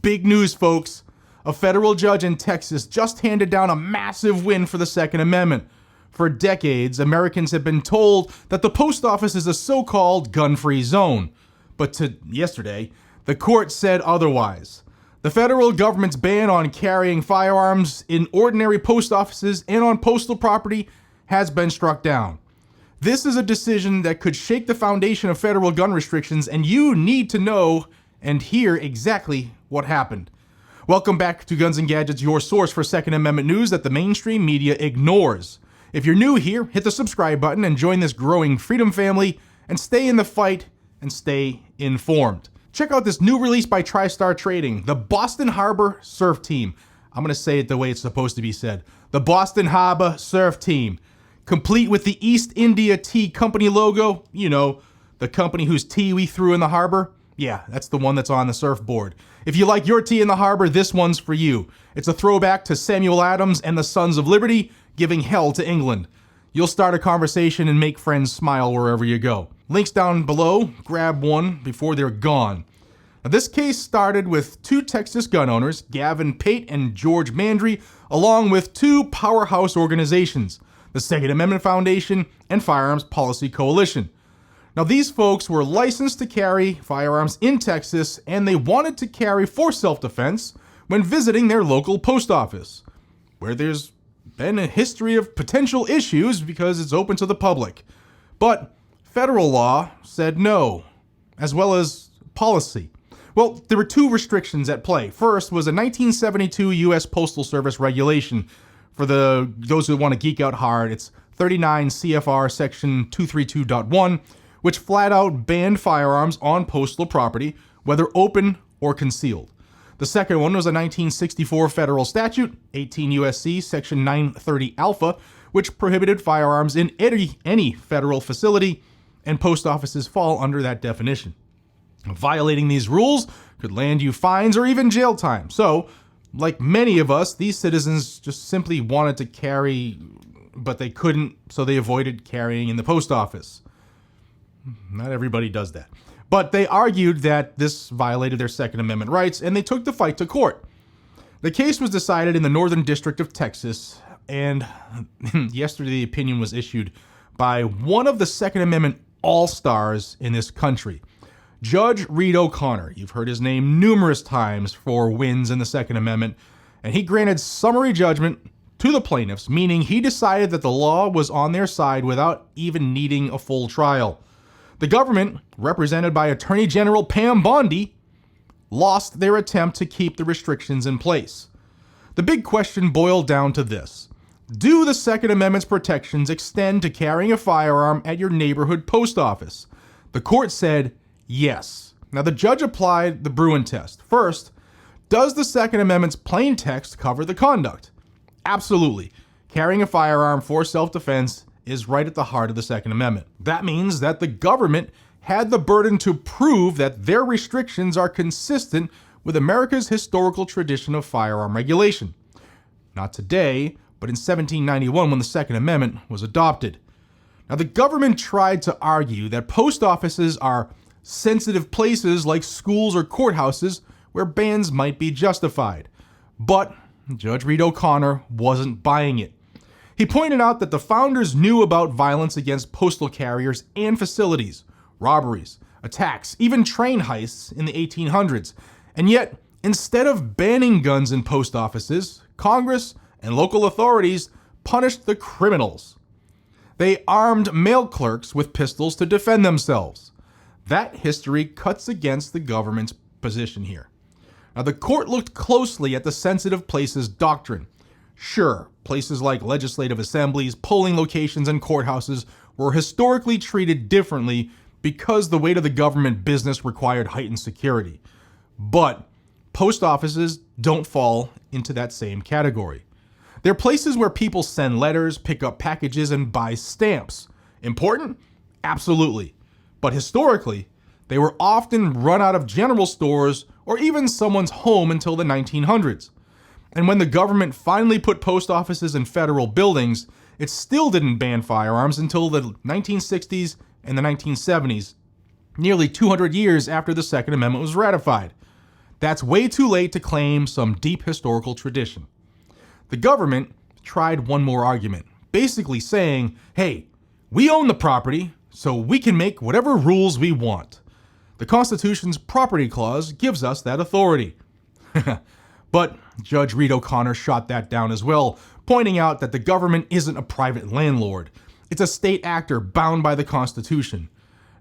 Big news, folks. A federal judge in Texas just handed down a massive win for the Second Amendment. For decades, Americans have been told that the post office is a so-called gun-free zone. But yesterday, the court said otherwise. The federal government's ban on carrying firearms in ordinary post offices and on postal property has been struck down. This is a decision that could shake the foundation of federal gun restrictions, and you need to know and hear exactly what happened. Welcome back to Guns and Gadgets, your source for Second Amendment news that the mainstream media ignores. If you're new here, hit the subscribe button and join this growing freedom family and stay in the fight and stay informed. Check out this new release by TriStar Trading, the Boston Harbor Surf Team. I'm going to say it the way it's supposed to be said. The Boston Harbor Surf Team. Complete with the East India Tea Company logo. You know, the company whose tea we threw in the harbor. Yeah, that's the one that's on the surfboard. If you like your tea in the harbor, this one's for you. It's a throwback to Samuel Adams and the Sons of Liberty giving hell to England. You'll start a conversation and make friends smile wherever you go. Links down below. Grab one before they're gone. Now, this case started with two Texas gun owners, Gavin Pate and George Mandry, along with two powerhouse organizations, the Second Amendment Foundation and Firearms Policy Coalition. Now, these folks were licensed to carry firearms in Texas, and they wanted to carry for self-defense when visiting their local post office, where there's been a history of potential issues because it's open to the public. But federal law said no, as well as policy. Well, there were two restrictions at play. First was a 1972 U.S. Postal Service regulation. For those who want to geek out hard, it's 39 CFR section 232.1, which flat out banned firearms on postal property, whether open or concealed. The second one was a 1964 federal statute, 18 USC section 930 alpha, which prohibited firearms in any federal facility, and post offices fall under that definition. Violating these rules could land you fines or even jail time. So, like many of us, these citizens just simply wanted to carry, but they couldn't, so they avoided carrying in the post office. Not everybody does that. But they argued that this violated their Second Amendment rights, and they took the fight to court. The case was decided in the Northern District of Texas, and yesterday the opinion was issued by one of the Second Amendment all-stars in this country, Judge Reed O'Connor. You've heard his name numerous times for wins in the Second Amendment, and he granted summary judgment to the plaintiffs, meaning he decided that the law was on their side without even needing a full trial. The government, represented by Attorney General Pam Bondi, lost their attempt to keep the restrictions in place. The big question boiled down to this: do the Second Amendment's protections extend to carrying a firearm at your neighborhood post office? The court said yes. Now, the judge applied the Bruin test. First, does the Second Amendment's plain text cover the conduct? Absolutely. Carrying a firearm for self-defense is right at the heart of the Second Amendment. That means that the government had the burden to prove that their restrictions are consistent with America's historical tradition of firearm regulation. Not today, but in 1791 when the Second Amendment was adopted. Now, the government tried to argue that post offices are sensitive places like schools or courthouses where bans might be justified. But Judge Reed O'Connor wasn't buying it. He pointed out that the founders knew about violence against postal carriers and facilities, robberies, attacks, even train heists in the 1800s. And yet, instead of banning guns in post offices, Congress and local authorities punished the criminals. They armed mail clerks with pistols to defend themselves. That history cuts against the government's position here. Now, the court looked closely at the sensitive places doctrine. Sure, places like legislative assemblies, polling locations, and courthouses were historically treated differently because the weight of the government business required heightened security. But post offices don't fall into that same category. They're places where people send letters, pick up packages, and buy stamps. Important? Absolutely. But historically, they were often run out of general stores or even someone's home until the 1900s. And when the government finally put post offices in federal buildings, it still didn't ban firearms until the 1960s and the 1970s, nearly 200 years after the Second Amendment was ratified. That's way too late to claim some deep historical tradition. The government tried one more argument, basically saying, hey, we own the property, so we can make whatever rules we want. The Constitution's property clause gives us that authority. But Judge Reed O'Connor shot that down as well, pointing out that the government isn't a private landlord. It's a state actor bound by the Constitution.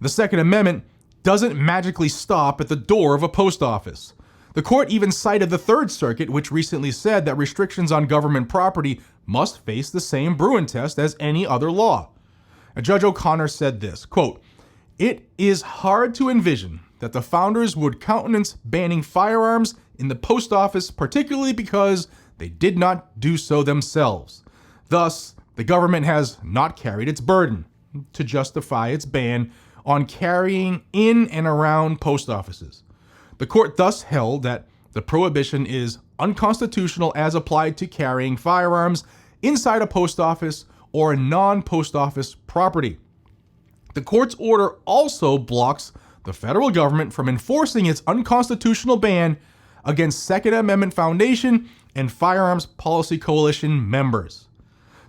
The Second Amendment doesn't magically stop at the door of a post office. The court even cited the Third Circuit, which recently said that restrictions on government property must face the same Bruin test as any other law. And Judge O'Connor said this, quote, "It is hard to envision that the founders would countenance banning firearms in the post office, particularly because they did not do so themselves. Thus, the government has not carried its burden to justify its ban on carrying in and around post offices. The court thus held that the prohibition is unconstitutional as applied to carrying firearms inside a post office or non-post office property. The court's order also blocks the federal government from enforcing its unconstitutional ban against Second Amendment Foundation and Firearms Policy Coalition members.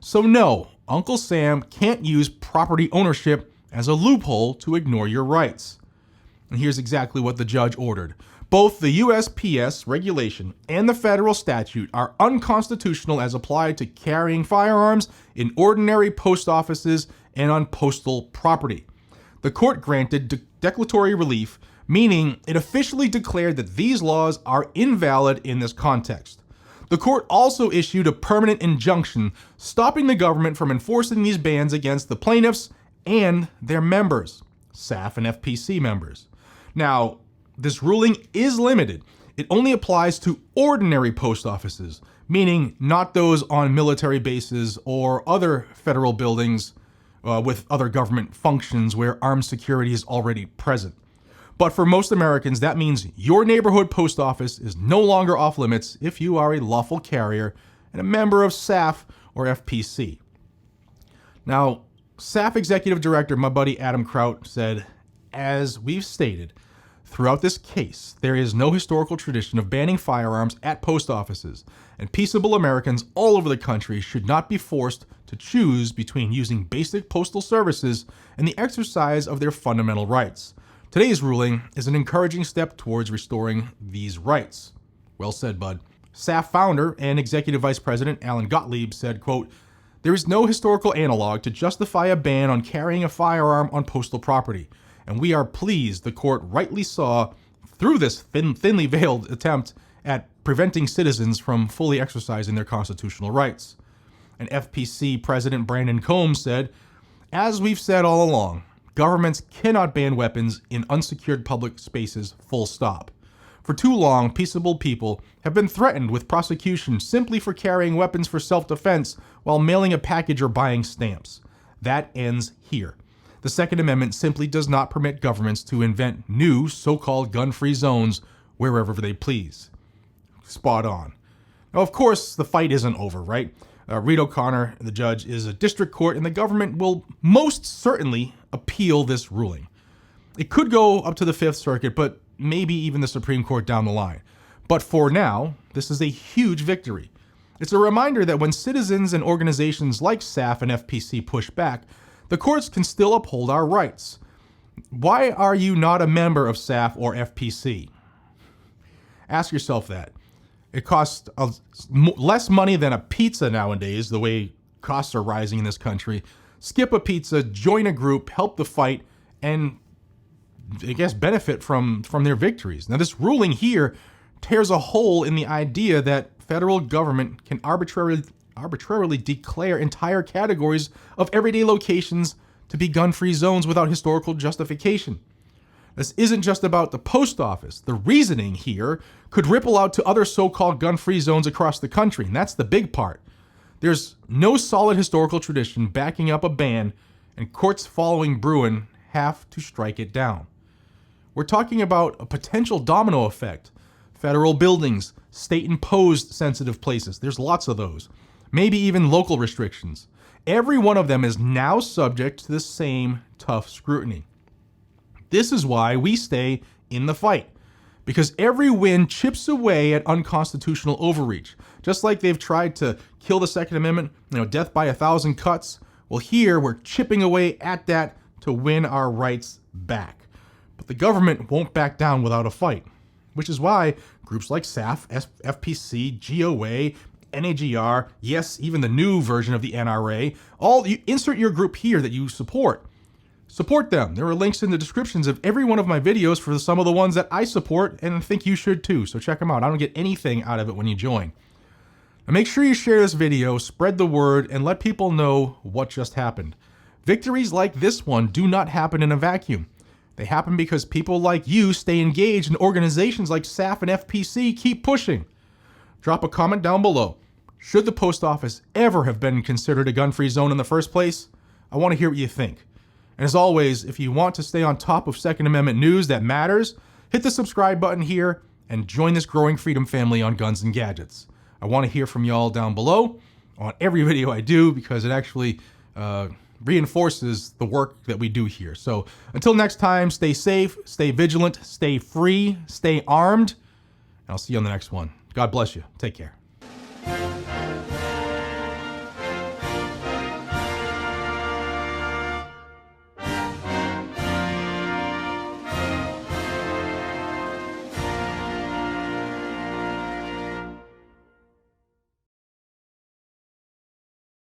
So no, Uncle Sam can't use property ownership as a loophole to ignore your rights." And here's exactly what the judge ordered. Both the USPS regulation and the federal statute are unconstitutional as applied to carrying firearms in ordinary post offices and on postal property. The court granted declaratory relief, meaning it officially declared that these laws are invalid in this context. The court also issued a permanent injunction stopping the government from enforcing these bans against the plaintiffs and their members, SAF and FPC members. Now, this ruling is limited. It only applies to ordinary post offices, meaning not those on military bases or other federal buildings with other government functions where armed security is already present. But for most Americans, that means your neighborhood post office is no longer off limits if you are a lawful carrier and a member of SAF or FPC. Now, SAF Executive Director, my buddy Adam Kraut, said, "As we've stated, throughout this case, there is no historical tradition of banning firearms at post offices, and peaceable Americans all over the country should not be forced to choose between using basic postal services and the exercise of their fundamental rights. Today's ruling is an encouraging step towards restoring these rights." Well said, bud. SAF founder and Executive Vice President Alan Gottlieb said, quote, "There is no historical analog to justify a ban on carrying a firearm on postal property, and we are pleased the court rightly saw through this thinly veiled attempt at preventing citizens from fully exercising their constitutional rights." And FPC President Brandon Combs said, "As we've said all along, governments cannot ban weapons in unsecured public spaces, full stop. For too long, peaceable people have been threatened with prosecution simply for carrying weapons for self-defense while mailing a package or buying stamps. That ends here. The Second Amendment simply does not permit governments to invent new so-called gun-free zones wherever they please." Spot on. Now, of course, the fight isn't over, right? Reed O'Connor, the judge, is a district court, and the government will most certainly appeal this ruling. It could go up to the Fifth Circuit, but maybe even the Supreme Court down the line. But for now, this is a huge victory. It's a reminder that when citizens and organizations like SAF and FPC push back, the courts can still uphold our rights. Why are you not a member of SAF or FPC? Ask yourself that. It costs less money than a pizza nowadays, the way costs are rising in this country. Skip a pizza, join a group, help the fight, and I guess benefit from their victories. Now, this ruling here tears a hole in the idea that federal government can arbitrarily declare entire categories of everyday locations to be gun-free zones without historical justification. This isn't just about the post office. The reasoning here could ripple out to other so-called gun-free zones across the country, and that's the big part. There's no solid historical tradition backing up a ban, and courts following Bruin have to strike it down. We're talking about a potential domino effect. Federal buildings, state-imposed sensitive places, there's lots of those. Maybe even local restrictions. Every one of them is now subject to the same tough scrutiny. This is why we stay in the fight. because every win chips away at unconstitutional overreach. Just like they've tried to kill the Second Amendment, death by 1,000 cuts. Well, here we're chipping away at that to win our rights back. But the government won't back down without a fight, which is why groups like SAF, FPC, GOA, NAGR, yes, even the new version of the NRA, all you insert your group here that you support. Support them. There are links in the descriptions of every one of my videos for some of the ones that I support and think you should too. So check them out. I don't get anything out of it when you join. Now make sure you share this video, spread the word, and let people know what just happened. Victories like this one do not happen in a vacuum. They happen because people like you stay engaged and organizations like SAF and FPC keep pushing. Drop a comment down below. Should the post office ever have been considered a gun-free zone in the first place? I want to hear what you think. And as always, if you want to stay on top of Second Amendment news that matters, hit the subscribe button here and join this growing freedom family on Guns and Gadgets. I want to hear from y'all down below on every video I do because it actually reinforces the work that we do here. So until next time, stay safe, stay vigilant, stay free, stay armed, and I'll see you on the next one. God bless you. Take care.